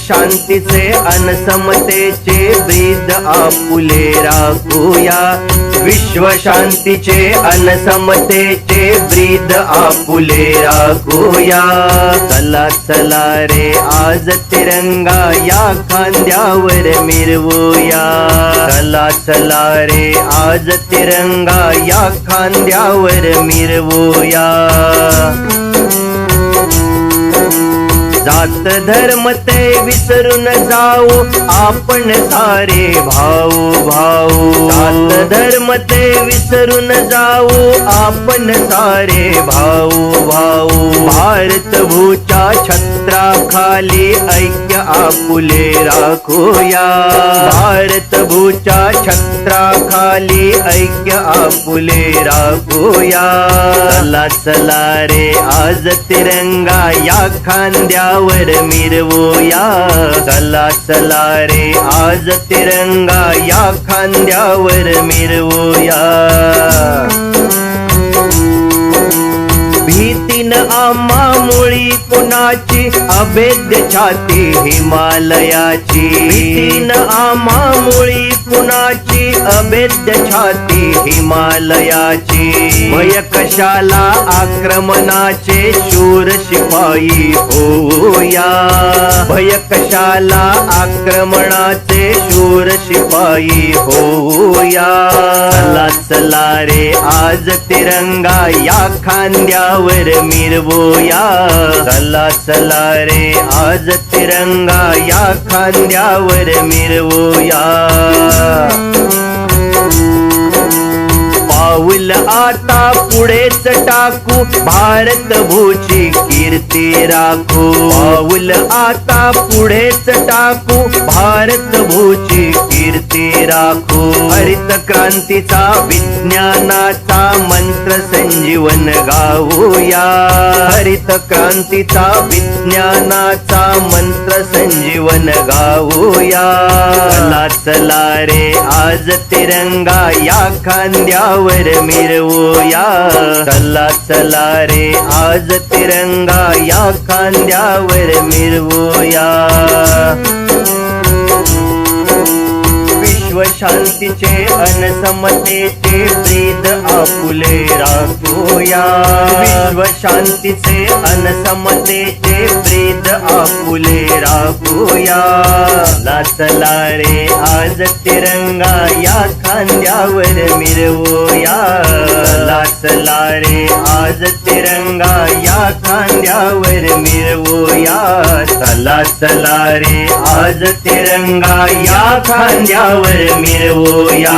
शांतीचे अन समतेचे ब्रीद आपुले राखूया। विश्व शांतीचे अन समतेचे ब्रीद आपुले राखूया। चला चला रे आज तिरंगा या खांद्यावर मिरवूया। चला चला रे आज तिरंगा या खांद्यावर मिरवूया। जात धर्म ते विसरून जाऊ आपण सारे भाऊ भाऊ। जात धर्म ते विसरून जाऊ आपण सारे भाऊ भाऊ। भारत भूच्या छत्राखाली ऐक्य आपुले राखूया। भारत भूच्या छत्राखाली ऐक्य आपुले राखूया। चला चला रे आज तिरंगा या खांद्यावर मिरवूया। चला चला रे आज तिरंगा या खांद्यावर मिरवूया। भीतीन आम्हा मुळी कुणाची अभेद्य छाती हिमालयाची। भीतीन आम्हा मुळी कुणाची अभेद्य छाती हिमालयाची। भय कशाला आक्रमणाचे शूर शिपाई होऊया। भय कशाला आक्रमणाचे शूर शिपाई होऊया। चला चला रे आज तिरंगा या खांद्यावर मिरवूया। चला चला रे आज तिरंगा या खांद्यावर मिरवूया। पाऊल आता पुढेच टाकू भारत भूची कीर्ती राखू। पाऊल आता पुढेच टाकू भारत भूची कीर्ती राखू। हरित क्रांतीचा विज्ञानाचा मंत्र संजीवन गाऊया। हरित क्रांतीचा विज्ञानाचा मंत्र संजीवन गाऊया। चला चला रे आज तिरंगा या खांद्यावर मिरवूया। चला चला रे आज तिरंगा या खांद्यावर मिरवूया। विश्व शांतीचे अन समतेचे ब्रीद आपुले राखूया। विश्व शांतीचे अन समतेचे ब्रीद आपुले राखूया। चला चला रे आज तिरंगा या खांद्यावर मिरवूया। चला चला रे आज तिरंगा या खांद्यावर मिरवूया। चला चला रे आज तिरंगा या खांद्यावर मिरवूया।